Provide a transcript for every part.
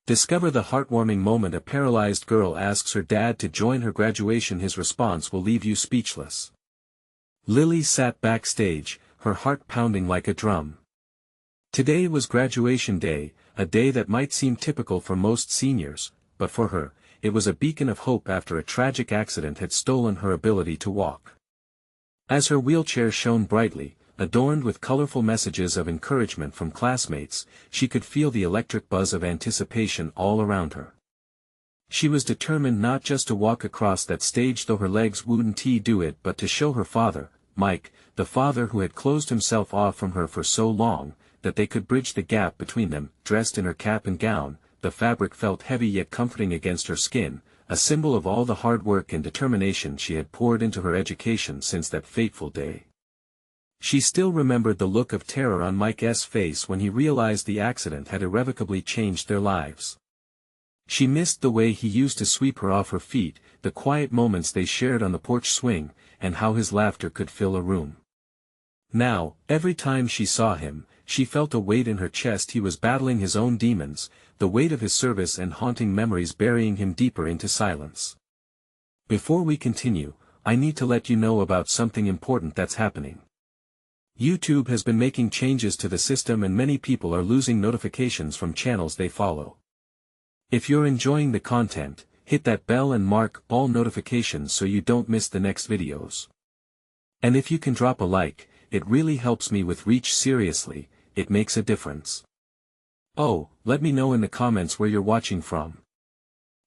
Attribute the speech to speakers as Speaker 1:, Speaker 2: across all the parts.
Speaker 1: Discover the heartwarming moment a paralyzed girl asks her dad to join her graduation. His response will leave you speechless. Lily sat backstage, her heart pounding like a drum. Today was graduation day, a day that might seem typical for most seniors, but for her, it was a beacon of hope after a tragic accident had stolen her ability to walk. As her wheelchair shone brightly, adorned with colorful messages of encouragement from classmates, she could feel the electric buzz of anticipation all around her. She was determined not just to walk across that stage though her legs wouldn't do it, but to show her father, Mike, the father who had closed himself off from her for so long, that they could bridge the gap between them. Dressed in her cap and gown, the fabric felt heavy yet comforting against her skin, a symbol of all the hard work and determination she had poured into her education since that fateful day. She still remembered the look of terror on Mike's face when he realized the accident had irrevocably changed their lives. She missed the way he used to sweep her off her feet, the quiet moments they shared on the porch swing, and how his laughter could fill a room. Now, every time she saw him, she felt a weight in her chest. He was battling his own demons, the weight of his service and haunting memories burying him deeper into silence. Before we continue, I need to let you know about something important that's happening. YouTube has been making changes to the system and many people are losing notifications from channels they follow. If you're enjoying the content, hit that bell and mark all notifications so you don't miss the next videos. And if you can drop a like, it really helps me with reach. Seriously, it makes a difference. Oh, let me know in the comments where you're watching from.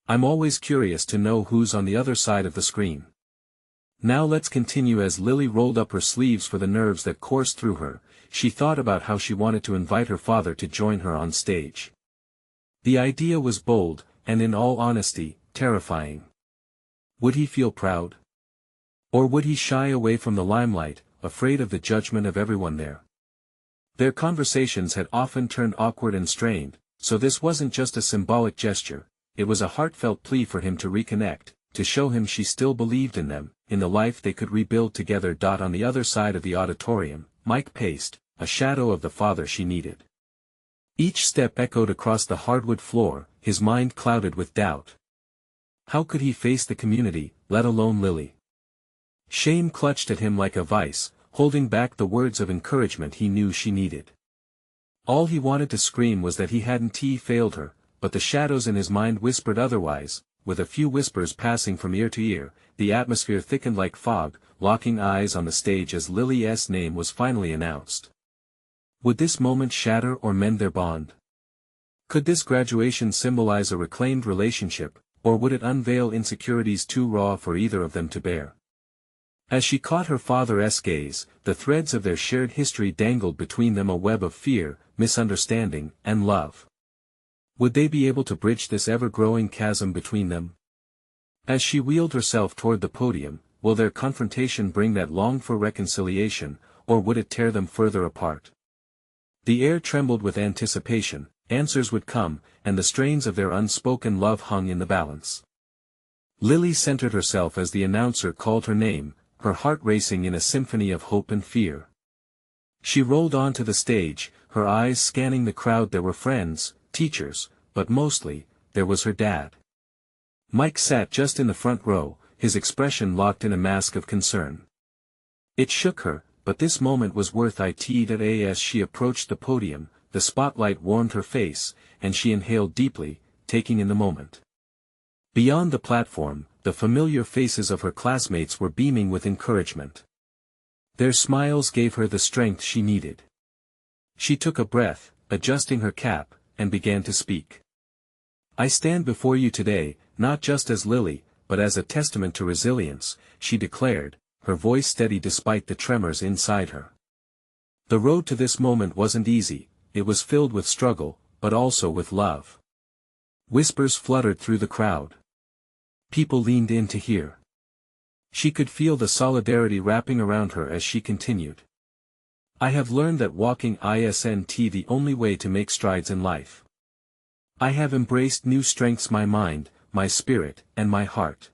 Speaker 1: I'm always curious to know who's on the other side of the screen. Now let's continue. As Lily rolled up her sleeves for the nerves that coursed through her, she thought about how she wanted to invite her father to join her on stage. The idea was bold, and in all honesty, terrifying. Would he feel proud? Or would he shy away from the limelight, afraid of the judgment of everyone there? Their conversations had often turned awkward and strained, so this wasn't just a symbolic gesture, it was a heartfelt plea for him to reconnect, to show him she still believed in them, in the life they could rebuild together. On the other side of the auditorium, Mike paced, a shadow of the father she needed. Each step echoed across the hardwood floor, his mind clouded with doubt. How could he face the community, let alone Lily? Shame clutched at him like a vice, holding back the words of encouragement he knew she needed. All he wanted to scream was that he hadn't failed her, but the shadows in his mind whispered otherwise. With a few whispers passing from ear to ear, the atmosphere thickened like fog, locking eyes on the stage as Lily's name was finally announced. Would this moment shatter or mend their bond? Could this graduation symbolize a reclaimed relationship, or would it unveil insecurities too raw for either of them to bear? As she caught her father's gaze, the threads of their shared history dangled between them, a web of fear, misunderstanding, and love. Would they be able to bridge this ever-growing chasm between them? As she wheeled herself toward the podium, will their confrontation bring that longed-for reconciliation, or would it tear them further apart? The air trembled with anticipation, answers would come, and the strains of their unspoken love hung in the balance. Lily centered herself as the announcer called her name, her heart racing in a symphony of hope and fear. She rolled onto the stage, her eyes scanning the crowd. There were friends, teachers, but mostly, there was her dad. Mike sat just in the front row, his expression locked in a mask of concern. It shook her, but this moment was worth it. As she approached the podium, the spotlight warmed her face, and she inhaled deeply, taking in the moment. Beyond the platform, the familiar faces of her classmates were beaming with encouragement. Their smiles gave her the strength she needed. She took a breath, adjusting her cap, and began to speak. I stand before you today, not just as Lily, but as a testament to resilience, she declared, her voice steady despite the tremors inside her. The road to this moment wasn't easy, it was filled with struggle, but also with love. Whispers fluttered through the crowd. People leaned in to hear. She could feel the solidarity wrapping around her as she continued. I have learned that walking isn't the only way to make strides in life. I have embraced new strengths, my mind, my spirit, and my heart.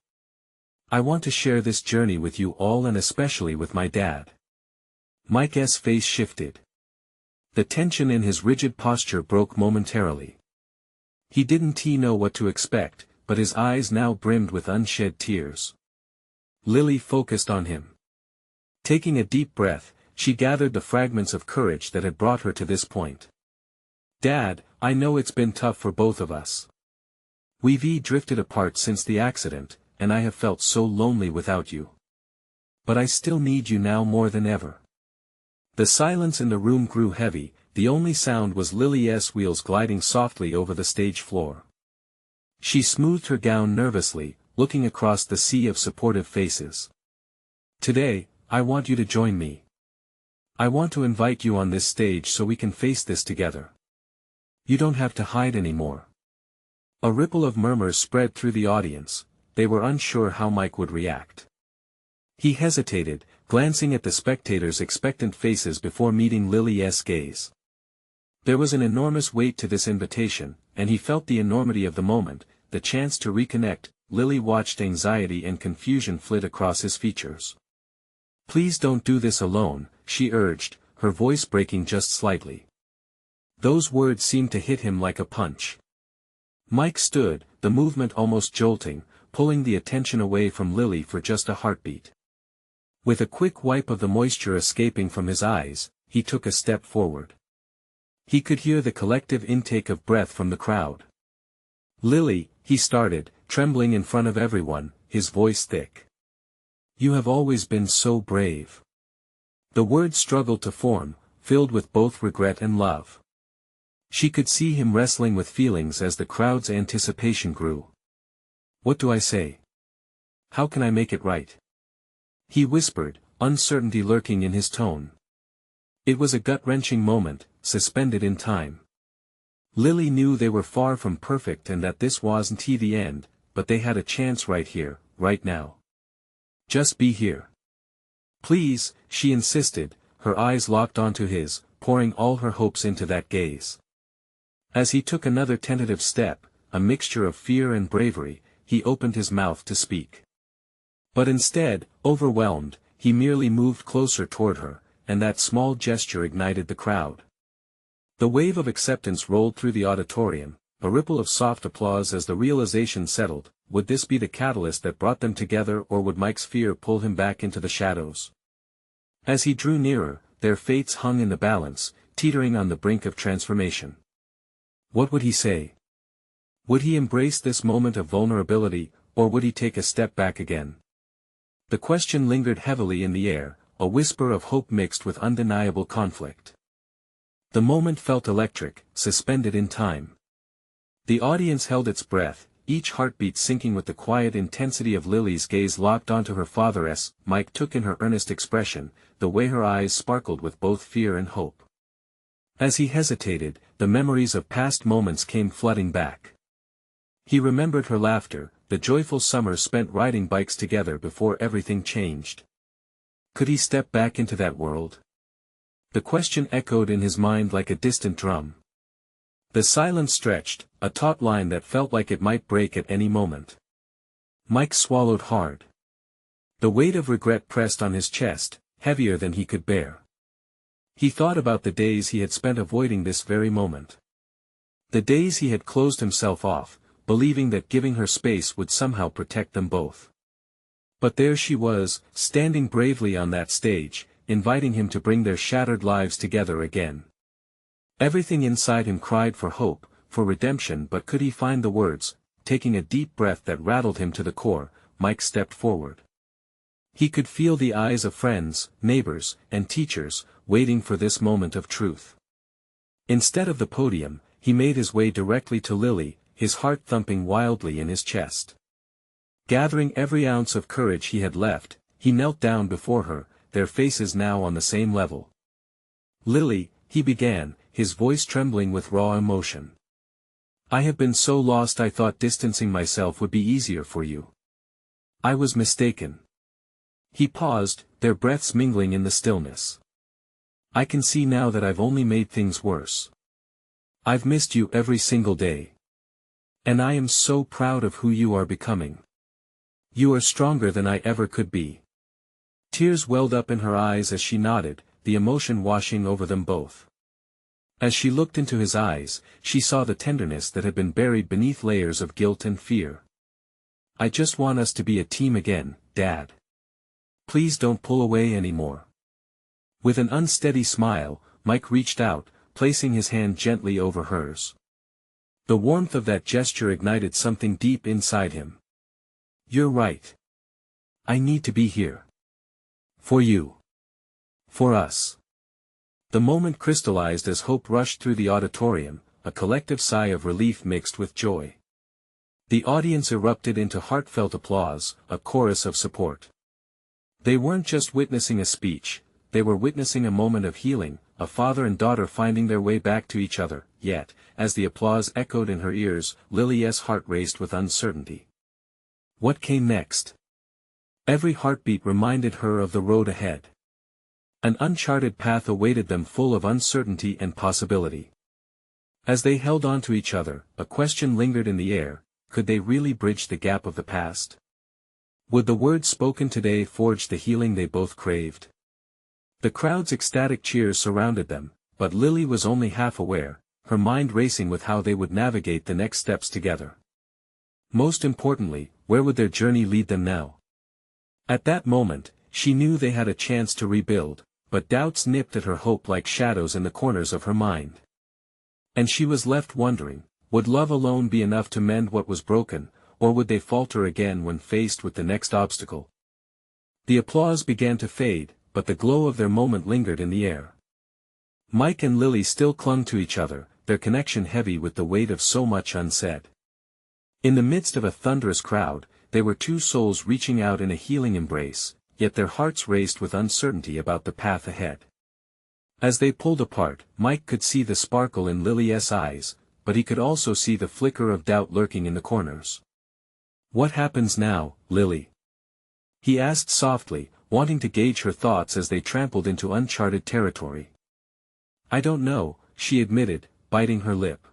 Speaker 1: I want to share this journey with you all, and especially with my dad. Mike's face shifted. The tension in his rigid posture broke momentarily. He didn't know what to expect, but his eyes now brimmed with unshed tears. Lily focused on him. Taking a deep breath, she gathered the fragments of courage that had brought her to this point. Dad, I know it's been tough for both of us. We've drifted apart since the accident, and I have felt so lonely without you. But I still need you now more than ever. The silence in the room grew heavy, the only sound was Lily's wheels gliding softly over the stage floor. She smoothed her gown nervously, looking across the sea of supportive faces. Today, I want you to join me. I want to invite you on this stage so we can face this together. You don't have to hide anymore. A ripple of murmurs spread through the audience. They were unsure how Mike would react. He hesitated, glancing at the spectators' expectant faces before meeting Lily's gaze. There was an enormous weight to this invitation, and he felt the enormity of the moment, the chance to reconnect. Lily watched anxiety and confusion flit across his features. Please don't do this alone, she urged, her voice breaking just slightly. Those words seemed to hit him like a punch. Mike stood, the movement almost jolting, pulling the attention away from Lily for just a heartbeat. With a quick wipe of the moisture escaping from his eyes, he took a step forward. He could hear the collective intake of breath from the crowd. Lily, he started, trembling in front of everyone, his voice thick. You have always been so brave. The words struggled to form, filled with both regret and love. She could see him wrestling with feelings as the crowd's anticipation grew. What do I say? How can I make it right? He whispered, uncertainty lurking in his tone. It was a gut-wrenching moment, suspended in time. Lily knew they were far from perfect and that this wasn't the end, but they had a chance right here, right now. Just be here. Please, she insisted, her eyes locked onto his, pouring all her hopes into that gaze. As he took another tentative step, a mixture of fear and bravery, he opened his mouth to speak. But instead, overwhelmed, he merely moved closer toward her, and that small gesture ignited the crowd. The wave of acceptance rolled through the auditorium, a ripple of soft applause as the realization settled. Would this be the catalyst that brought them together, or would Mike's fear pull him back into the shadows? As he drew nearer, their fates hung in the balance, teetering on the brink of transformation. What would he say? Would he embrace this moment of vulnerability, or would he take a step back again? The question lingered heavily in the air, a whisper of hope mixed with undeniable conflict. The moment felt electric, suspended in time. The audience held its breath, each heartbeat sinking with the quiet intensity of Lily's gaze locked onto her father's. Mike took in her earnest expression, the way her eyes sparkled with both fear and hope. As he hesitated, the memories of past moments came flooding back. He remembered her laughter, the joyful summer spent riding bikes together before everything changed. Could he step back into that world? The question echoed in his mind like a distant drum. The silence stretched, a taut line that felt like it might break at any moment. Mike swallowed hard. The weight of regret pressed on his chest, heavier than he could bear. He thought about the days he had spent avoiding this very moment. The days he had closed himself off, believing that giving her space would somehow protect them both. But there she was, standing bravely on that stage, inviting him to bring their shattered lives together again. Everything inside him cried for hope, for redemption, but could he find the words? Taking a deep breath that rattled him to the core, Mike stepped forward. He could feel the eyes of friends, neighbors, and teachers, waiting for this moment of truth. Instead of the podium, he made his way directly to Lily, his heart thumping wildly in his chest. Gathering every ounce of courage he had left, he knelt down before her, their faces now on the same level. Lily, he began, his voice trembling with raw emotion. I have been so lost I thought distancing myself would be easier for you. I was mistaken. He paused, their breaths mingling in the stillness. I can see now that I've only made things worse. I've missed you every single day. And I am so proud of who you are becoming. You are stronger than I ever could be. Tears welled up in her eyes as she nodded, the emotion washing over them both. As she looked into his eyes, she saw the tenderness that had been buried beneath layers of guilt and fear. "I just want us to be a team again, Dad. Please don't pull away anymore." With an unsteady smile, Mike reached out, placing his hand gently over hers. The warmth of that gesture ignited something deep inside him. "You're right. I need to be here. For you. For us." The moment crystallized as hope rushed through the auditorium, a collective sigh of relief mixed with joy. The audience erupted into heartfelt applause, a chorus of support. They weren't just witnessing a speech, they were witnessing a moment of healing, a father and daughter finding their way back to each other, yet, as the applause echoed in her ears, Lily's heart raced with uncertainty. What came next? Every heartbeat reminded her of the road ahead. An uncharted path awaited them full of uncertainty and possibility. As they held on to each other, a question lingered in the air: could they really bridge the gap of the past? Would the words spoken today forge the healing they both craved? The crowd's ecstatic cheers surrounded them, but Lily was only half aware, her mind racing with how they would navigate the next steps together. Most importantly, where would their journey lead them now? At that moment, she knew they had a chance to rebuild, but doubts nipped at her hope like shadows in the corners of her mind. And she was left wondering, would love alone be enough to mend what was broken, or would they falter again when faced with the next obstacle? The applause began to fade, but the glow of their moment lingered in the air. Mike and Lily still clung to each other, their connection heavy with the weight of so much unsaid. In the midst of a thunderous crowd, they were two souls reaching out in a healing embrace, yet their hearts raced with uncertainty about the path ahead. As they pulled apart, Mike could see the sparkle in Lily's eyes, but he could also see the flicker of doubt lurking in the corners. "What happens now, Lily?" he asked softly, wanting to gauge her thoughts as they trampled into uncharted territory. "I don't know," she admitted, biting her lip.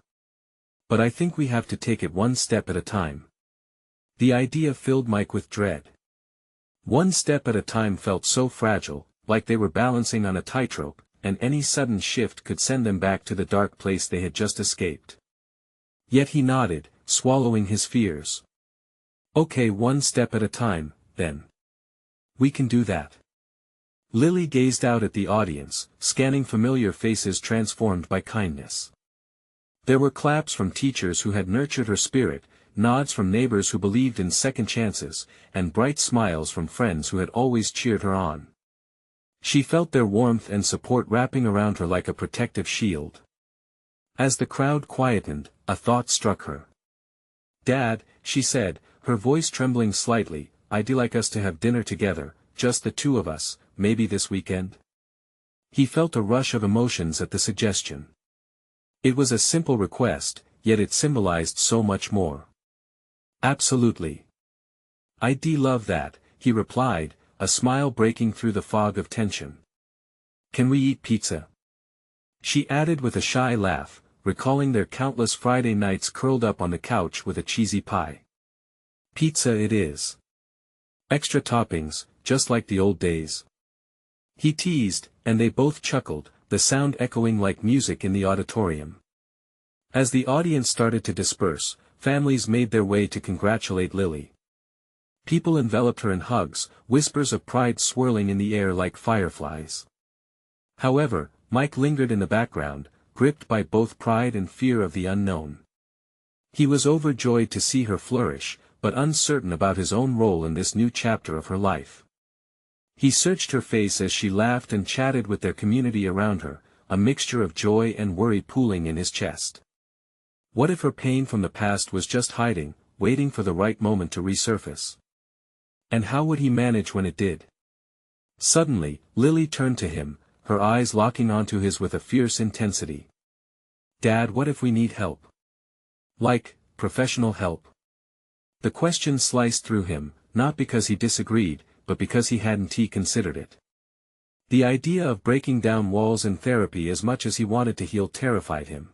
Speaker 1: "But I think we have to take it one step at a time." The idea filled Mike with dread. One step at a time felt so fragile, like they were balancing on a tightrope, and any sudden shift could send them back to the dark place they had just escaped. Yet he nodded, swallowing his fears. "Okay, one step at a time, then. We can do that." Lily gazed out at the audience, scanning familiar faces transformed by kindness. There were claps from teachers who had nurtured her spirit, nods from neighbors who believed in second chances, and bright smiles from friends who had always cheered her on. She felt their warmth and support wrapping around her like a protective shield. As the crowd quietened, a thought struck her. "Dad," she said, her voice trembling slightly, "I'd like us to have dinner together, just the two of us, maybe this weekend?" He felt a rush of emotions at the suggestion. It was a simple request, yet it symbolized so much more. "Absolutely. I'd love that," he replied, a smile breaking through the fog of tension. "Can we eat pizza?" she added with a shy laugh, recalling their countless Friday nights curled up on the couch with a cheesy pie. "Pizza it is. Extra toppings, just like the old days." He teased, and they both chuckled, the sound echoing like music in the auditorium. As the audience started to disperse, families made their way to congratulate Lily. People enveloped her in hugs, whispers of pride swirling in the air like fireflies. However, Mike lingered in the background, gripped by both pride and fear of the unknown. He was overjoyed to see her flourish, but uncertain about his own role in this new chapter of her life. He searched her face as she laughed and chatted with their community around her, a mixture of joy and worry pooling in his chest. What if her pain from the past was just hiding, waiting for the right moment to resurface? And how would he manage when it did? Suddenly, Lily turned to him, her eyes locking onto his with a fierce intensity. "Dad, what if we need help? Like, professional help?" The question sliced through him, not because he disagreed, but because he hadn't considered it. The idea of breaking down walls in therapy as much as he wanted to heal terrified him.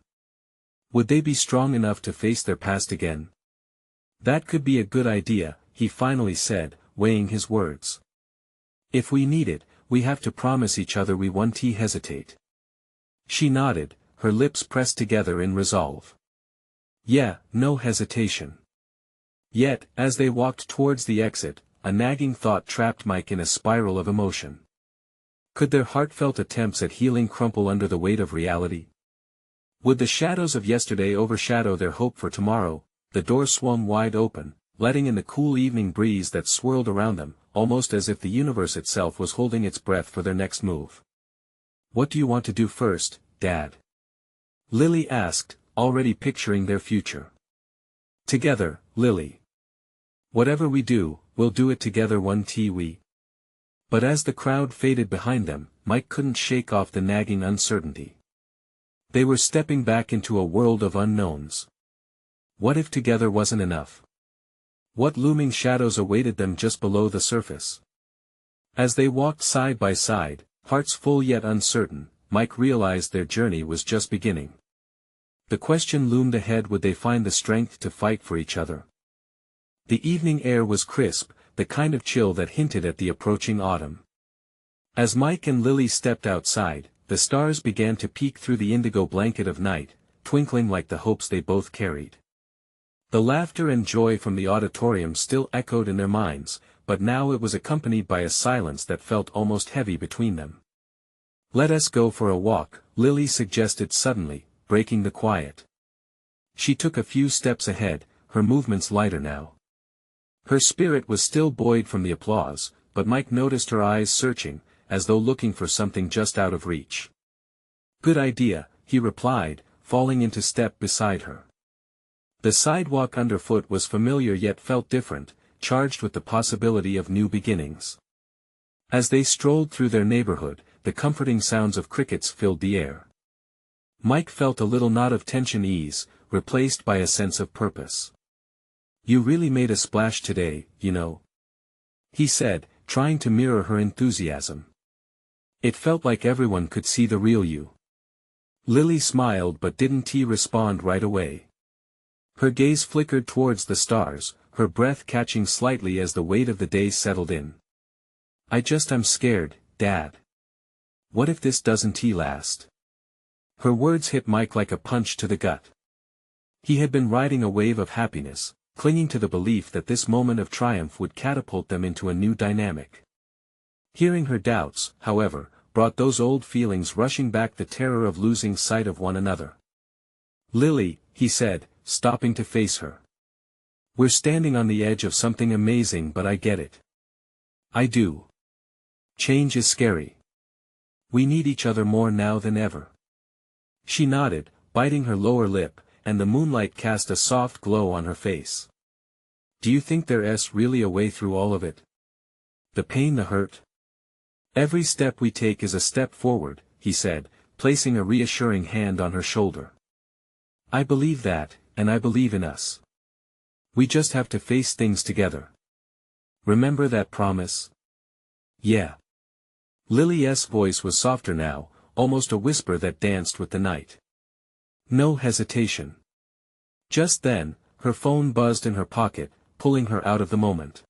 Speaker 1: Would they be strong enough to face their past again? "That could be a good idea," he finally said, weighing his words. "If we need it, we have to promise each other we won't hesitate." She nodded, her lips pressed together in resolve. Yeah, no hesitation. Yet, as they walked towards the exit, a nagging thought trapped Mike in a spiral of emotion. Could their heartfelt attempts at healing crumple under the weight of reality? Would the shadows of yesterday overshadow their hope for tomorrow? The door swung wide open, letting in the cool evening breeze that swirled around them, almost as if the universe itself was holding its breath for their next move. What do you want to do first, Dad? Lily asked, already picturing their future. Together, Lily. Whatever we do, we'll do it together we. But as the crowd faded behind them, Mike couldn't shake off the nagging uncertainty. They were stepping back into a world of unknowns. What if together wasn't enough? What looming shadows awaited them just below the surface? As they walked side by side, hearts full yet uncertain, Mike realized their journey was just beginning. The question loomed ahead: would they find the strength to fight for each other? The evening air was crisp, the kind of chill that hinted at the approaching autumn. As Mike and Lily stepped outside, the stars began to peek through the indigo blanket of night, twinkling like the hopes they both carried. The laughter and joy from the auditorium still echoed in their minds, but now it was accompanied by a silence that felt almost heavy between them. Let us go for a walk, Lily suggested suddenly, breaking the quiet. She took a few steps ahead, her movements lighter now. Her spirit was still buoyed from the applause, but Mike noticed her eyes searching, as though looking for something just out of reach. Good idea, he replied, falling into step beside her. The sidewalk underfoot was familiar yet felt different, charged with the possibility of new beginnings. As they strolled through their neighborhood, the comforting sounds of crickets filled the air. Mike felt a little knot of tension ease, replaced by a sense of purpose. You really made a splash today, you know, he said, trying to mirror her enthusiasm. It felt like everyone could see the real you. Lily smiled but didn't respond right away. Her gaze flickered towards the stars, her breath catching slightly as the weight of the day settled in. I'm scared, Dad. What if this doesn't last? Her words hit Mike like a punch to the gut. He had been riding a wave of happiness, clinging to the belief that this moment of triumph would catapult them into a new dynamic. Hearing her doubts, however, brought those old feelings rushing back, the terror of losing sight of one another. Lily, he said, stopping to face her. We're standing on the edge of something amazing, but I get it. I do. Change is scary. We need each other more now than ever. She nodded, biting her lower lip, and the moonlight cast a soft glow on her face. Do you think there's really a way through all of it? The pain, the hurt? Every step we take is a step forward, he said, placing a reassuring hand on her shoulder. I believe that, and I believe in us. We just have to face things together. Remember that promise? Yeah. Lily's voice was softer now, almost a whisper that danced with the night. No hesitation. Just then, her phone buzzed in her pocket, pulling her out of the moment.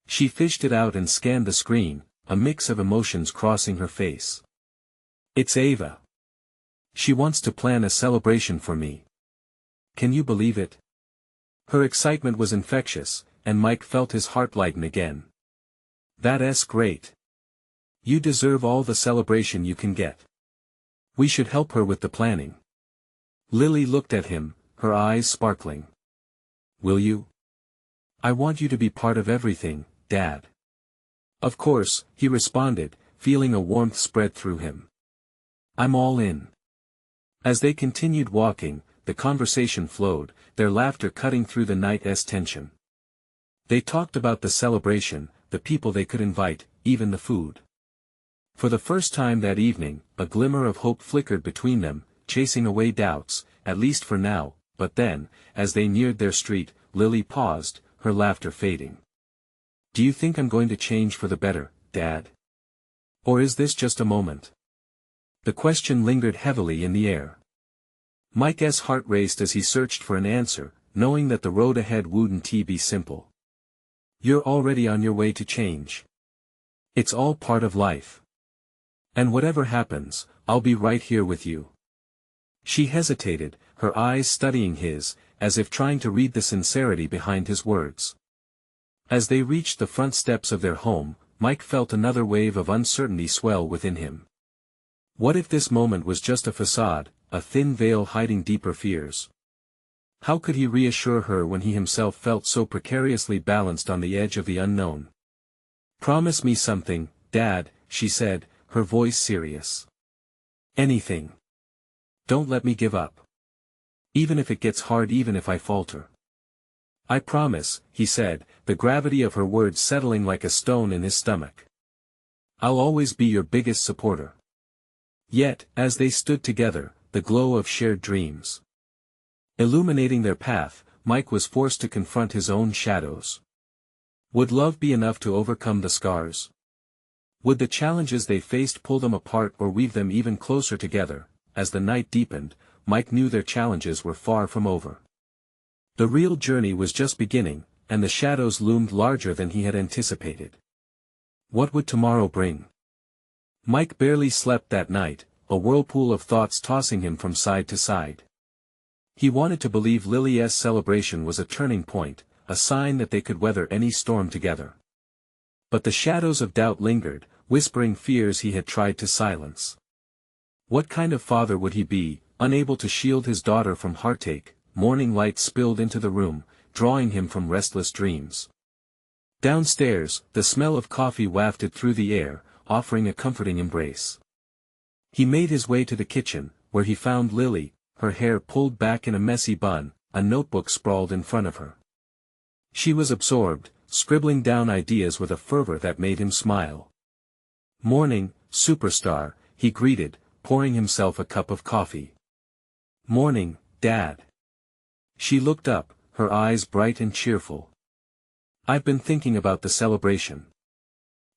Speaker 1: She fished it out and scanned the screen, a mix of emotions crossing her face. It's Ava. She wants to plan a celebration for me. Can you believe it? Her excitement was infectious, and Mike felt his heart lighten again. That's great. You deserve all the celebration you can get. We should help her with the planning. Lily looked at him, her eyes sparkling. Will you? I want you to be part of everything, Dad. Of course, he responded, feeling a warmth spread through him. I'm all in. As they continued walking, the conversation flowed, their laughter cutting through the night's tension. They talked about the celebration, the people they could invite, even the food. For the first time that evening, a glimmer of hope flickered between them, chasing away doubts, at least for now, but then, as they neared their street, Lily paused, her laughter fading. Do you think I'm going to change for the better, Dad? Or is this just a moment? The question lingered heavily in the air. Mike's heart raced as he searched for an answer, knowing that the road ahead wouldn't be simple. You're already on your way to change. It's all part of life. And whatever happens, I'll be right here with you. She hesitated, her eyes studying his, as if trying to read the sincerity behind his words. As they reached the front steps of their home, Mike felt another wave of uncertainty swell within him. What if this moment was just a facade, a thin veil hiding deeper fears? How could he reassure her when he himself felt so precariously balanced on the edge of the unknown? "Promise me something, Dad," she said, her voice serious. "Anything. Don't let me give up. Even if it gets hard, even if I falter." "I promise," he said, the gravity of her words settling like a stone in his stomach. "I'll always be your biggest supporter." Yet, as they stood together, the glow of shared dreams illuminating their path, Mike was forced to confront his own shadows. Would love be enough to overcome the scars? Would the challenges they faced pull them apart or weave them even closer together? As the night deepened, Mike knew their challenges were far from over. The real journey was just beginning, and the shadows loomed larger than he had anticipated. What would tomorrow bring? Mike barely slept that night, a whirlpool of thoughts tossing him from side to side. He wanted to believe Lily's celebration was a turning point, a sign that they could weather any storm together. But the shadows of doubt lingered, whispering fears he had tried to silence. What kind of father would he be, unable to shield his daughter from heartache? Morning light spilled into the room, drawing him from restless dreams. Downstairs, the smell of coffee wafted through the air, offering a comforting embrace. He made his way to the kitchen, where he found Lily, her hair pulled back in a messy bun, a notebook sprawled in front of her. She was absorbed, scribbling down ideas with a fervor that made him smile. "Morning, superstar," he greeted, pouring himself a cup of coffee. "Morning, Dad." She looked up, her eyes bright and cheerful. "I've been thinking about the celebration.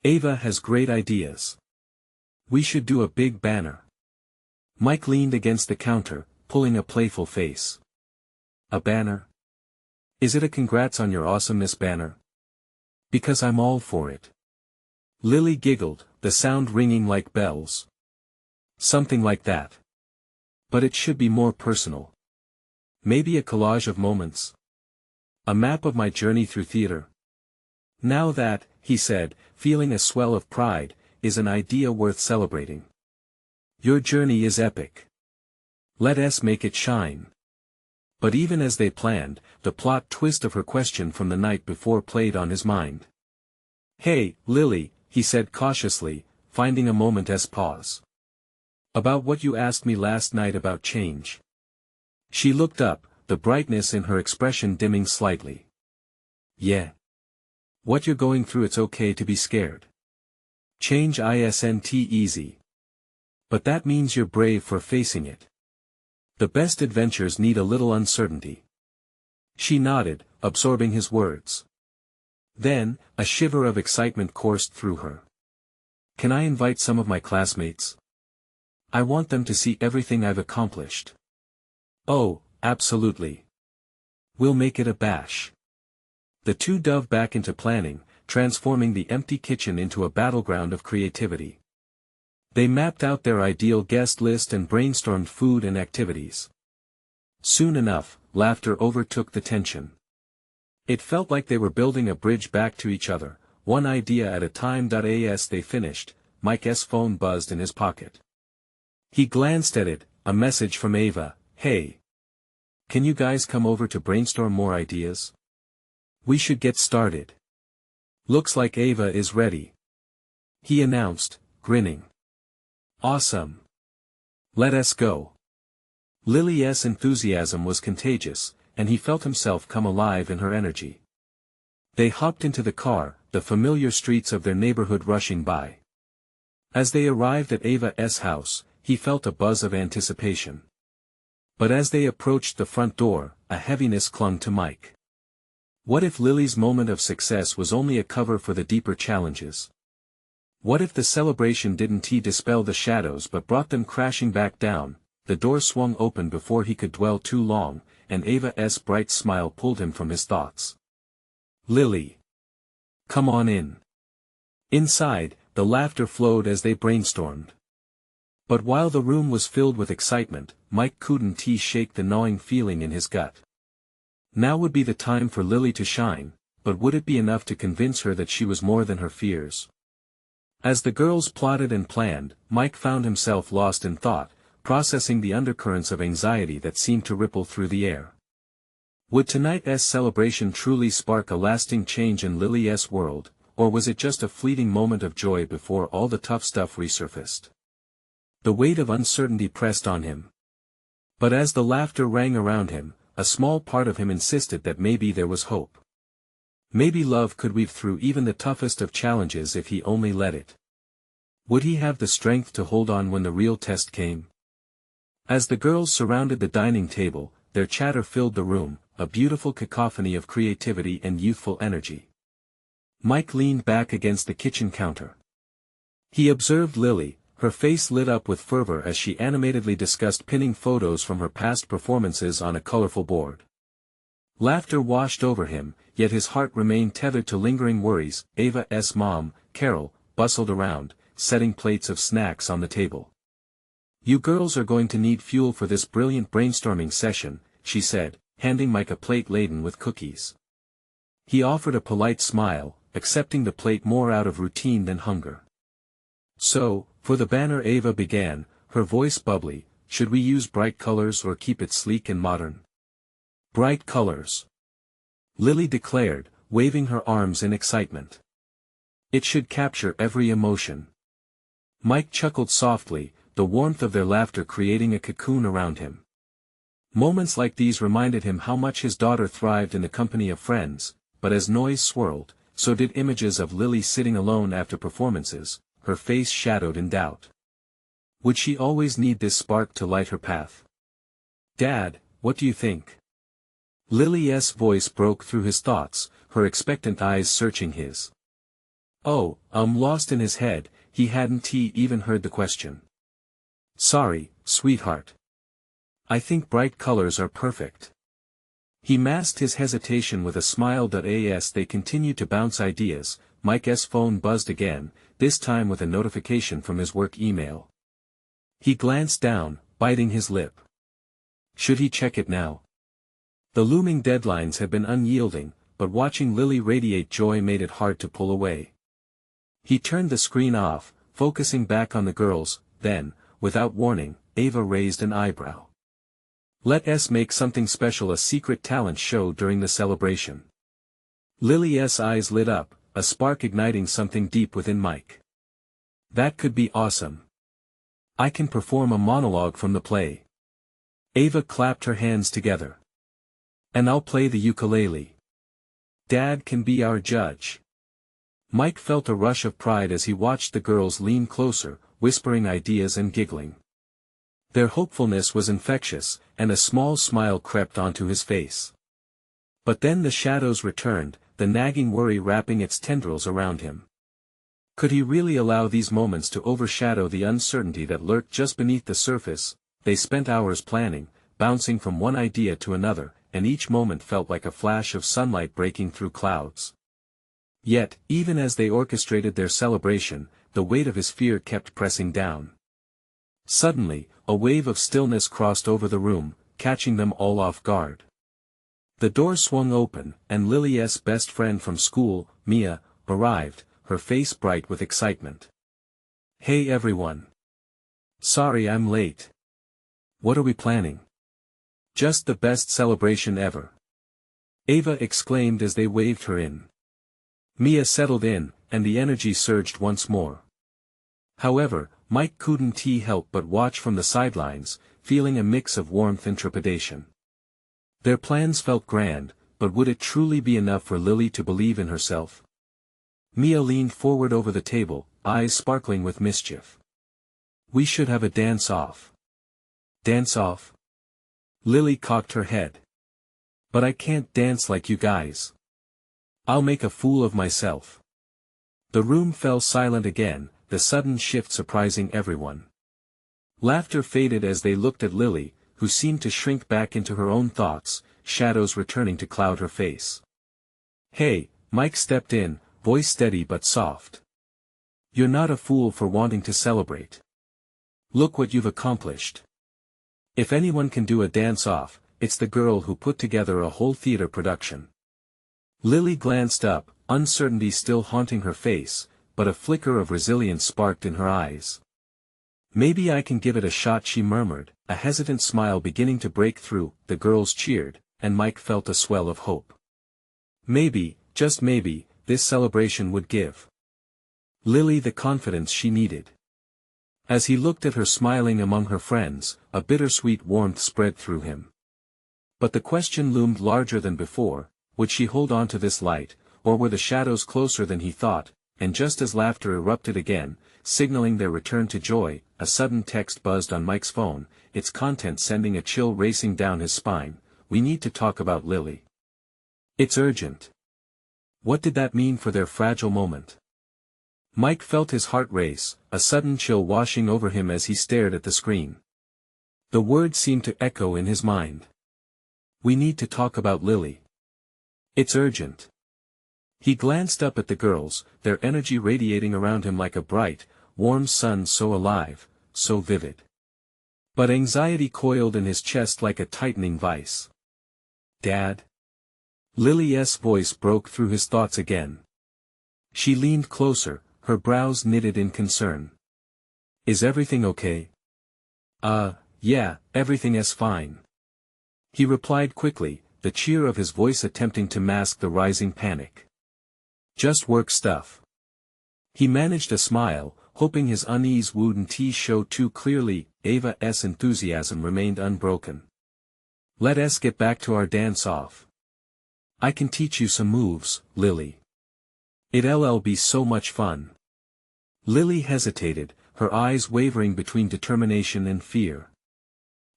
Speaker 1: Ava has great ideas. We should do a big banner." Mike leaned against the counter, pulling a playful face. "A banner? Is it a congrats on your awesomeness banner?" "Because I'm all for it." Lily giggled, the sound ringing like bells. "Something like that. But it should be more personal. Maybe a collage of moments. A map of my journey through theater." "Now that," he said, feeling a swell of pride, "is an idea worth celebrating. Your journey is epic. Let us make it shine." But even as they planned, the plot twist of her question from the night before played on his mind. "Hey, Lily," he said cautiously, finding a moment's pause. "About what you asked me last night about change." She looked up, the brightness in her expression dimming slightly. "Yeah. What you're going through, it's okay to be scared. Change isn't easy. But that means you're brave for facing it. The best adventures need a little uncertainty." She nodded, absorbing his words. Then, a shiver of excitement coursed through her. "Can I invite some of my classmates? I want them to see everything I've accomplished." "Oh, absolutely. We'll make it a bash." The two dove back into planning, transforming the empty kitchen into a battleground of creativity. They mapped out their ideal guest list and brainstormed food and activities. Soon enough, laughter overtook the tension. It felt like they were building a bridge back to each other, one idea at a time. As they finished, Mike's phone buzzed in his pocket. He glanced at it, a message from Ava. "Hey. Can you guys come over to brainstorm more ideas? We should get started. Looks like Ava is ready," he announced, grinning. "Awesome. Let us go." Lily's enthusiasm was contagious, and he felt himself come alive in her energy. They hopped into the car, the familiar streets of their neighborhood rushing by. As they arrived at Ava's house, he felt a buzz of anticipation. But as they approached the front door, a heaviness clung to Mike. What if Lily's moment of success was only a cover for the deeper challenges? What if the celebration didn't dispel the shadows but brought them crashing back down? The door swung open before he could dwell too long, and Ava's bright smile pulled him from his thoughts. "Lily. Come on in." Inside, the laughter flowed as they brainstormed. But while the room was filled with excitement, Mike couldn't shake the gnawing feeling in his gut. Now would be the time for Lily to shine, but would it be enough to convince her that she was more than her fears? As the girls plotted and planned, Mike found himself lost in thought, processing the undercurrents of anxiety that seemed to ripple through the air. Would tonight's celebration truly spark a lasting change in Lily's world, or was it just a fleeting moment of joy before all the tough stuff resurfaced? The weight of uncertainty pressed on him. But as the laughter rang around him, a small part of him insisted that maybe there was hope. Maybe love could weave through even the toughest of challenges if he only let it. Would he have the strength to hold on when the real test came? As the girls surrounded the dining table, their chatter filled the room, a beautiful cacophony of creativity and youthful energy. Mike leaned back against the kitchen counter. He observed Lily, her face lit up with fervor as she animatedly discussed pinning photos from her past performances on a colorful board. Laughter washed over him, yet his heart remained tethered to lingering worries. Ava's mom, Carol, bustled around, setting plates of snacks on the table. "You girls are going to need fuel for this brilliant brainstorming session," she said, handing Mike a plate laden with cookies. He offered a polite smile, accepting the plate more out of routine than hunger. "So, for the banner," Ava began, her voice bubbly, "should we use bright colors or keep it sleek and modern?" "Bright colors," Lily declared, waving her arms in excitement. "It should capture every emotion." Mike chuckled softly, the warmth of their laughter creating a cocoon around him. Moments like these reminded him how much his daughter thrived in the company of friends, but as noise swirled, so did images of Lily sitting alone after performances, her face shadowed in doubt. Would she always need this spark to light her path? "Dad, what do you think?" Lily's voice broke through his thoughts, her expectant eyes searching his. Oh, lost in his head, he hadn't even heard the question. "Sorry, sweetheart. I think bright colors are perfect." He masked his hesitation with a smile. As they continued to bounce ideas, Mike's phone buzzed again, this time with a notification from his work email. He glanced down, biting his lip. Should he check it now? The looming deadlines had been unyielding, but watching Lily radiate joy made it hard to pull away. He turned the screen off, focusing back on the girls, then, without warning, Ava raised an eyebrow. "Let's make something special, a secret talent show during the celebration." Lily's eyes lit up, a spark igniting something deep within Mike. "That could be awesome. I can perform a monologue from the play." Ava clapped her hands together. "And I'll play the ukulele. Dad can be our judge." Mike felt a rush of pride as he watched the girls lean closer, whispering ideas and giggling. Their hopefulness was infectious, and a small smile crept onto his face. But then the shadows returned, the nagging worry wrapping its tendrils around him. Could he really allow these moments to overshadow the uncertainty that lurked just beneath the surface? They spent hours planning, bouncing from one idea to another, and each moment felt like a flash of sunlight breaking through clouds. Yet, even as they orchestrated their celebration, the weight of his fear kept pressing down. Suddenly, a wave of stillness crossed over the room, catching them all off guard. The door swung open, and Lily's best friend from school, Mia, arrived, her face bright with excitement. "Hey everyone. Sorry I'm late. What are we planning?" "Just the best celebration ever," Ava exclaimed as they waved her in. Mia settled in, and the energy surged once more. However, Mike couldn't help but watch from the sidelines, feeling a mix of warmth and trepidation. Their plans felt grand, but would it truly be enough for Lily to believe in herself? Mia leaned forward over the table, eyes sparkling with mischief. "We should have a dance-off." "Dance-off?" Lily cocked her head. "But I can't dance like you guys. I'll make a fool of myself." The room fell silent again, the sudden shift surprising everyone. Laughter faded as they looked at Lily, who seemed to shrink back into her own thoughts, shadows returning to cloud her face. "Hey," Mike stepped in, voice steady but soft. "You're not a fool for wanting to celebrate. Look what you've accomplished." If anyone can do a dance-off, it's the girl who put together a whole theater production. Lily glanced up, uncertainty still haunting her face, but a flicker of resilience sparked in her eyes. Maybe I can give it a shot, she murmured, a hesitant smile beginning to break through. The girls cheered, and Mike felt a swell of hope. Maybe, just maybe, this celebration would give Lily the confidence she needed. As he looked at her smiling among her friends, a bittersweet warmth spread through him. But the question loomed larger than before: would she hold on to this light, or were the shadows closer than he thought? And just as laughter erupted again, signaling their return to joy, a sudden text buzzed on Mike's phone, its contents sending a chill racing down his spine. We need to talk about Lily. It's urgent. What did that mean for their fragile moment? Mike felt his heart race, a sudden chill washing over him as he stared at the screen. The words seemed to echo in his mind. We need to talk about Lily. It's urgent. He glanced up at the girls, their energy radiating around him like a bright, warm sun, so alive, so vivid. But anxiety coiled in his chest like a tightening vice. Dad? Lily's voice broke through his thoughts again. She leaned closer, her brows knitted in concern. Is everything okay? Yeah, everything is fine. He replied quickly, the cheer of his voice attempting to mask the rising panic. Just work stuff. He managed a smile, hoping his unease wouldn't show too clearly. Ava's enthusiasm remained unbroken. Let us get back to our dance-off. I can teach you some moves, Lily. It'll be so much fun. Lily hesitated, her eyes wavering between determination and fear.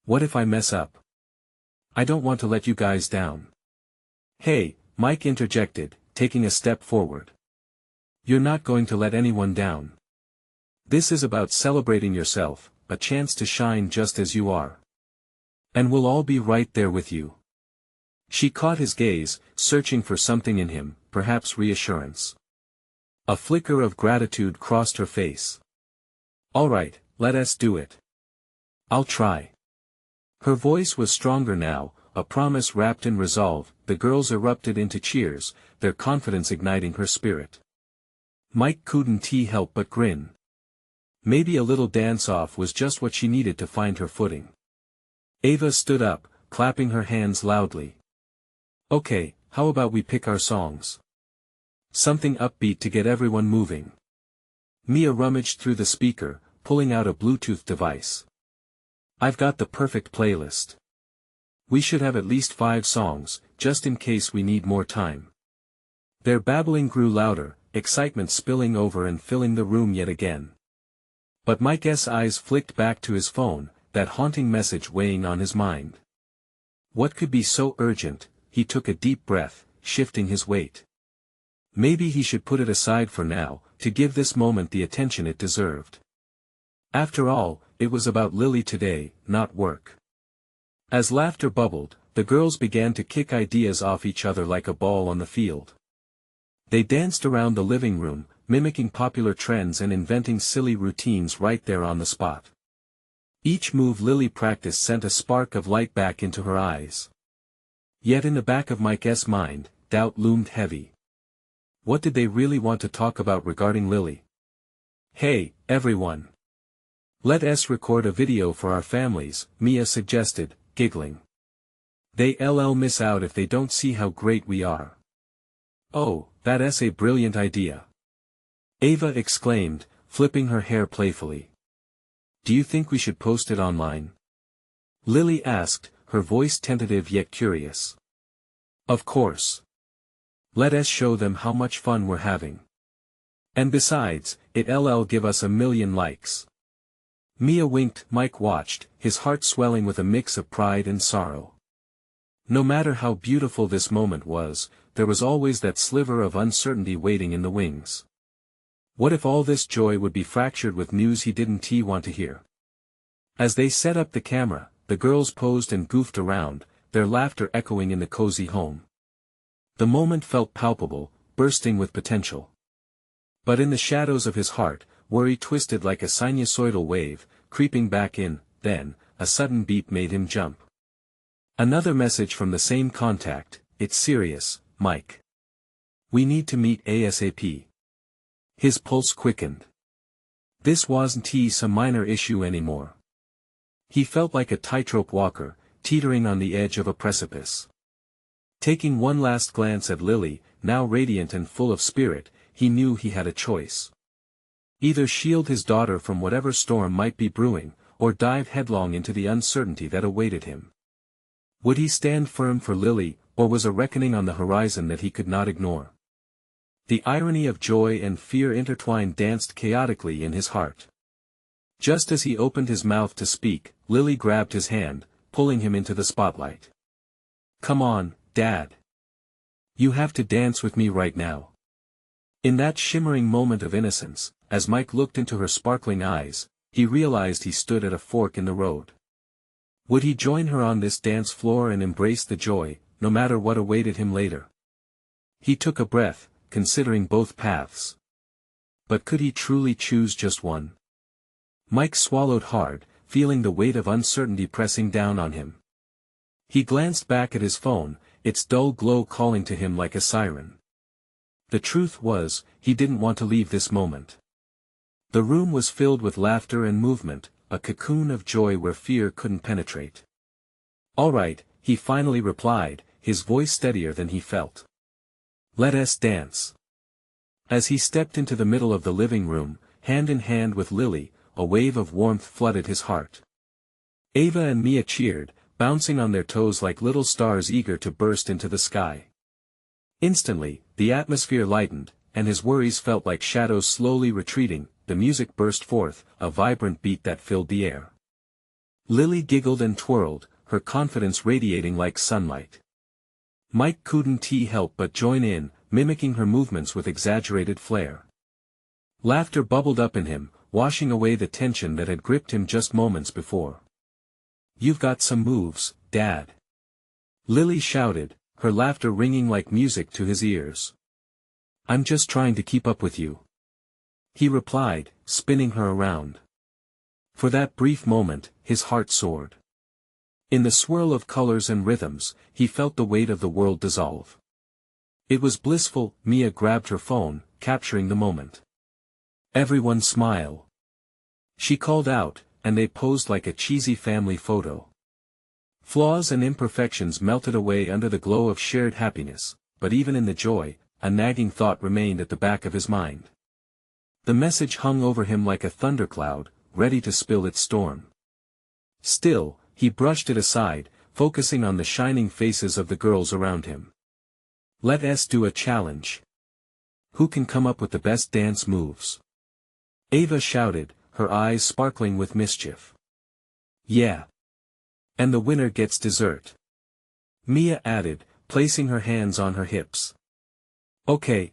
Speaker 1: What if I mess up? I don't want to let you guys down. Hey, Mike interjected, taking a step forward. You're not going to let anyone down. This is about celebrating yourself, a chance to shine just as you are. And we'll all be right there with you. She caught his gaze, searching for something in him, perhaps reassurance. A flicker of gratitude crossed her face. All right, let us do it. I'll try. Her voice was stronger now, a promise wrapped in resolve. The girls erupted into cheers, their confidence igniting her spirit. Mike couldn't help but grin. Maybe a little dance-off was just what she needed to find her footing. Ava stood up, clapping her hands loudly. Okay, how about we pick our songs? Something upbeat to get everyone moving. Mia rummaged through the speaker, pulling out a Bluetooth device. I've got the perfect playlist. We should have at least 5 songs, just in case we need more time. Their babbling grew louder, excitement spilling over and filling the room yet again. But Mike's eyes flicked back to his phone, that haunting message weighing on his mind. What could be so urgent? He took a deep breath, shifting his weight. Maybe he should put it aside for now, to give this moment the attention it deserved. After all, it was about Lily today, not work. As laughter bubbled, the girls began to kick ideas off each other like a ball on the field. They danced around the living room, mimicking popular trends and inventing silly routines right there on the spot. Each move Lily practiced sent a spark of light back into her eyes. Yet in the back of Mike's mind, doubt loomed heavy. What did they really want to talk about regarding Lily? Hey, everyone. Let us record a video for our families, Mia suggested, giggling. They'll miss out if they don't see how great we are. Oh, that's a brilliant idea. Ava exclaimed, flipping her hair playfully. Do you think we should post it online? Lily asked, her voice tentative yet curious. Of course. Let us show them how much fun we're having. And besides, it'll give us 1,000,000 likes. Mia winked. Mike watched, his heart swelling with a mix of pride and sorrow. No matter how beautiful this moment was, there was always that sliver of uncertainty waiting in the wings. What if all this joy would be fractured with news he didn't want to hear? As they set up the camera, the girls posed and goofed around, their laughter echoing in the cozy home. The moment felt palpable, bursting with potential. But in the shadows of his heart, worry twisted like a sinusoidal wave, creeping back in. Then, a sudden beep made him jump. Another message from the same contact: "It's serious, Mike. We need to meet ASAP." His pulse quickened. This wasn't some minor issue anymore. He felt like a tightrope walker, teetering on the edge of a precipice. Taking one last glance at Lily, now radiant and full of spirit, he knew he had a choice. Either shield his daughter from whatever storm might be brewing, or dive headlong into the uncertainty that awaited him. Would he stand firm for Lily, or was a reckoning on the horizon that he could not ignore? The irony of joy and fear intertwined danced chaotically in his heart. Just as he opened his mouth to speak, Lily grabbed his hand, pulling him into the spotlight. "Come on, Dad. You have to dance with me right now." In that shimmering moment of innocence, as Mike looked into her sparkling eyes, he realized he stood at a fork in the road. Would he join her on this dance floor and embrace the joy, no matter what awaited him later? He took a breath, considering both paths. But could he truly choose just one? Mike swallowed hard, feeling the weight of uncertainty pressing down on him. He glanced back at his phone, its dull glow calling to him like a siren. The truth was, he didn't want to leave this moment. The room was filled with laughter and movement, a cocoon of joy where fear couldn't penetrate. "All right," he finally replied, his voice steadier than he felt. "Let us dance." As he stepped into the middle of the living room, hand in hand with Lily, a wave of warmth flooded his heart. Ava and Mia cheered, bouncing on their toes like little stars eager to burst into the sky. Instantly, the atmosphere lightened, and his worries felt like shadows slowly retreating. The music burst forth, a vibrant beat that filled the air. Lily giggled and twirled, her confidence radiating like sunlight. Mike couldn't help but join in, mimicking her movements with exaggerated flair. Laughter bubbled up in him, washing away the tension that had gripped him just moments before. "You've got some moves, Dad," Lily shouted, her laughter ringing like music to his ears. "I'm just trying to keep up with you," he replied, spinning her around. For that brief moment, his heart soared. In the swirl of colors and rhythms, he felt the weight of the world dissolve. It was blissful. Mia grabbed her phone, capturing the moment. "Everyone smile," she called out, and they posed like a cheesy family photo. Flaws and imperfections melted away under the glow of shared happiness, but even in the joy, a nagging thought remained at the back of his mind. The message hung over him like a thundercloud, ready to spill its storm. Still, he brushed it aside, focusing on the shining faces of the girls around him. "Let us do a challenge. Who can come up with the best dance moves?" Ava shouted, her eyes sparkling with mischief. "Yeah. And the winner gets dessert," Mia added, placing her hands on her hips. Okay.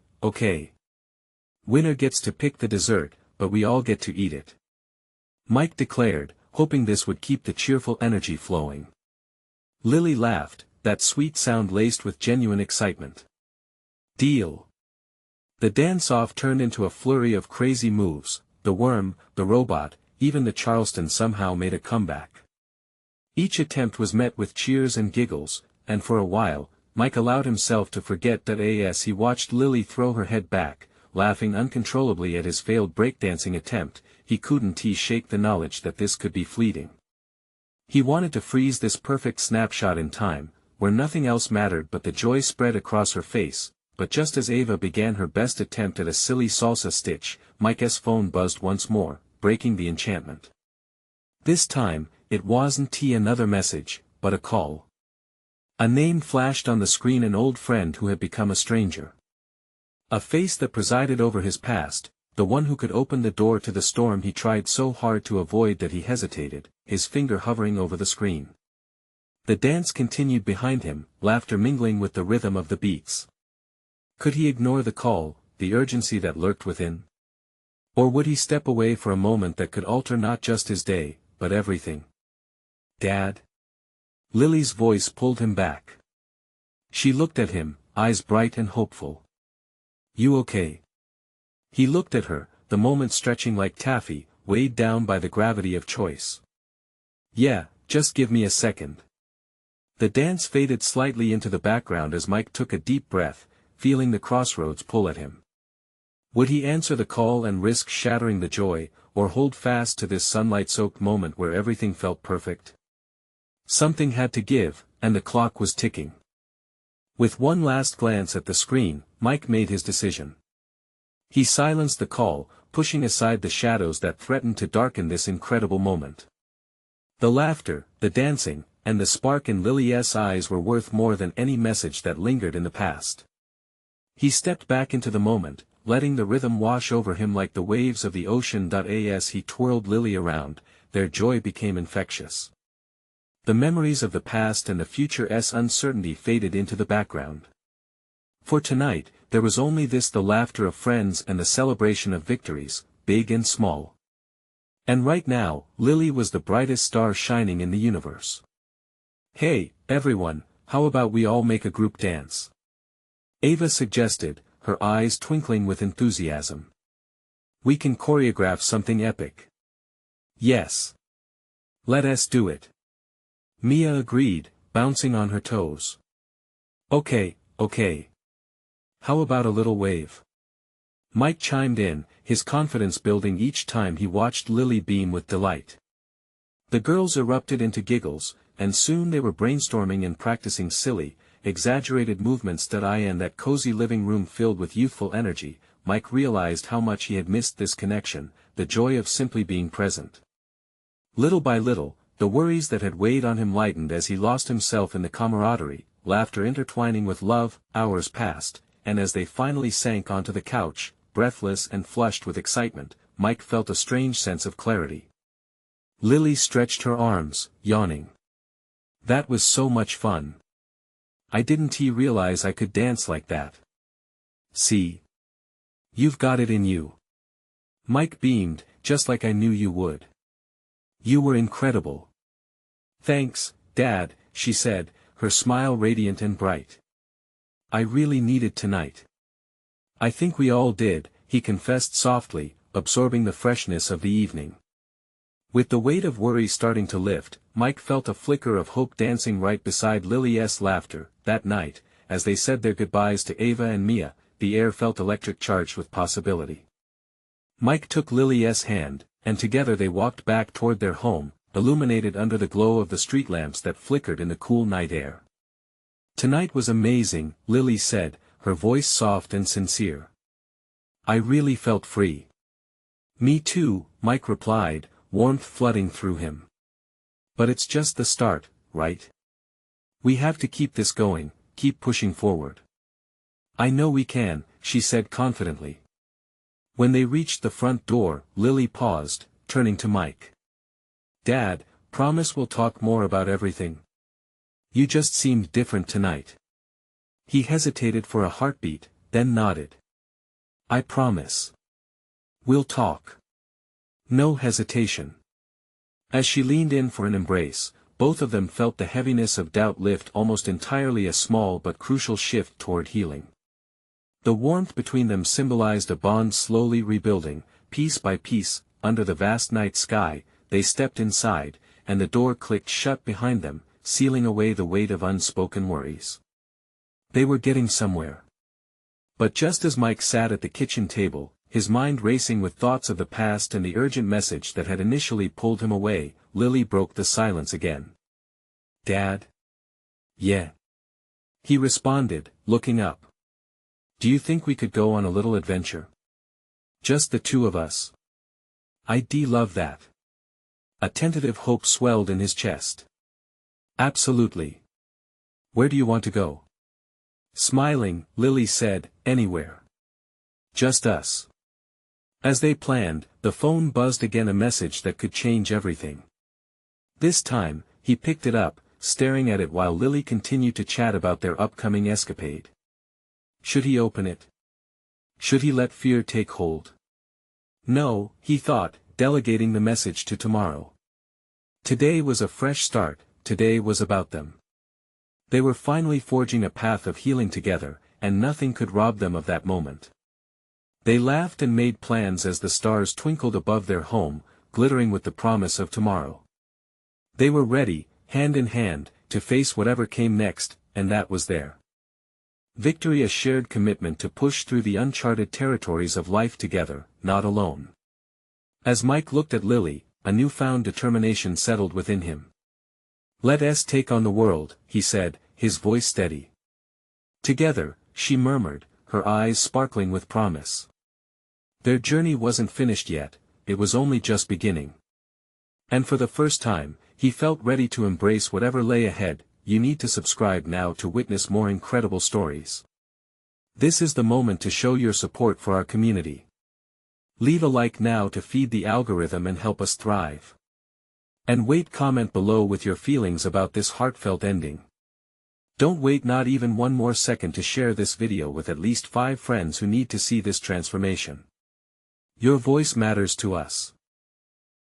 Speaker 1: Winner gets to pick the dessert, but we all get to eat it," Mike declared, hoping this would keep the cheerful energy flowing. Lily laughed, that sweet sound laced with genuine excitement. "Deal." The dance-off turned into a flurry of crazy moves. The worm, the robot, even the Charleston somehow made a comeback. Each attempt was met with cheers and giggles, and for a while, Mike allowed himself to forget that as he watched Lily throw her head back, laughing uncontrollably at his failed breakdancing attempt. He couldn't shake the knowledge that this could be fleeting. He wanted to freeze this perfect snapshot in time, where nothing else mattered but the joy spread across her face. But just as Ava began her best attempt at a silly salsa stitch, Mike's phone buzzed once more, breaking the enchantment. This time, it wasn't another message, but a call. A name flashed on the screen, an old friend who had become a stranger. A face that presided over his past, the one who could open the door to the storm he tried so hard to avoid that he hesitated, his finger hovering over the screen. The dance continued behind him, laughter mingling with the rhythm of the beats. Could he ignore the call, the urgency that lurked within? Or would he step away for a moment that could alter not just his day, but everything? "Dad?" Lily's voice pulled him back. She looked at him, eyes bright and hopeful. "You okay?" He looked at her, the moment stretching like taffy, weighed down by the gravity of choice. "Yeah, just give me a second. The dance faded slightly into the background as Mike took a deep breath, feeling the crossroads pull at him. Would he answer the call and risk shattering the joy, or hold fast to this sunlight-soaked moment where everything felt perfect? Something had to give, and the clock was ticking. With one last glance at the screen, Mike made his decision. He silenced the call, pushing aside the shadows that threatened to darken this incredible moment. The laughter, the dancing, and the spark in Lily's eyes were worth more than any message that lingered in the past. He stepped back into the moment, letting the rhythm wash over him like the waves of the ocean. As he twirled Lily around, their joy became infectious. The memories of the past and the future's uncertainty faded into the background. For tonight, there was only this: the laughter of friends and the celebration of victories, big and small. And right now, Lily was the brightest star shining in the universe. "Hey, everyone, how about we all make a group dance?" Ava suggested, her eyes twinkling with enthusiasm. "We can choreograph something epic." "Yes. Let us do it." Mia agreed, bouncing on her toes. Okay. How about a little wave?" Mike chimed in, his confidence building each time he watched Lily beam with delight. The girls erupted into giggles, and soon they were brainstorming and practicing silly, exaggerated movements. In that cozy living room filled with youthful energy, Mike realized how much he had missed this connection, the joy of simply being present. Little by little, the worries that had weighed on him lightened as he lost himself in the camaraderie, laughter intertwining with love. Hours passed, and as they finally sank onto the couch, breathless and flushed with excitement, Mike felt a strange sense of clarity. Lily stretched her arms, yawning. "That was so much fun. I didn't realize I could dance like that." "See? You've got it in you." Mike beamed, "Just like I knew you would. You were incredible." "Thanks, Dad," she said, her smile radiant and bright. "I really needed tonight." "I think we all did," he confessed softly, absorbing the freshness of the evening. With the weight of worry starting to lift, Mike felt a flicker of hope. Dancing right beside Lily's laughter, that night, as they said their goodbyes to Ava and Mia, the air felt electric, charged with possibility. Mike took Lily's hand, and together they walked back toward their home, illuminated under the glow of the street lamps that flickered in the cool night air. "Tonight was amazing," Lily said, her voice soft and sincere. "I really felt free." "Me too," Mike replied, warmth flooding through him. "But it's just the start, right? We have to keep this going, keep pushing forward." "I know we can," she said confidently. When they reached the front door, Lily paused, turning to Mike. "Dad, promise we'll talk more about everything? You just seemed different tonight." He hesitated for a heartbeat, then nodded. "I promise. We'll talk." No hesitation. As she leaned in for an embrace, both of them felt the heaviness of doubt lift almost entirely, a small but crucial shift toward healing. The warmth between them symbolized a bond slowly rebuilding, piece by piece. Under the vast night sky, they stepped inside, and the door clicked shut behind them, sealing away the weight of unspoken worries. They were getting somewhere. But just as Mike sat at the kitchen table, his mind racing with thoughts of the past and the urgent message that had initially pulled him away, Lily broke the silence again. "Dad?" "Yeah." He responded, looking up. "Do you think we could go on a little adventure? Just the two of us?" "I'd love that." A tentative hope swelled in his chest. "Absolutely. Where do you want to go?" Smiling, Lily said, "Anywhere. Just us." As they planned, the phone buzzed again, a message that could change everything. This time, he picked it up, staring at it while Lily continued to chat about their upcoming escapade. Should he open it? Should he let fear take hold? No, he thought, delegating the message to tomorrow. Today was a fresh start, today was about them. They were finally forging a path of healing together, and nothing could rob them of that moment. They laughed and made plans as the stars twinkled above their home, glittering with the promise of tomorrow. They were ready, hand in hand, to face whatever came next, and that was there. Victory, a shared commitment to push through the uncharted territories of life together, not alone. As Mike looked at Lily, a newfound determination settled within him. "Let us take on the world," he said, his voice steady. "Together," she murmured, her eyes sparkling with promise. Their journey wasn't finished yet, it was only just beginning. And for the first time, he felt ready to embrace whatever lay ahead. You need to subscribe now to witness more incredible stories. This is the moment to show your support for our community. Leave a like now to feed the algorithm and help us thrive. And comment below with your feelings about this heartfelt ending. Don't wait not even one more second to share this video with at least 5 friends who need to see this transformation. Your voice matters to us.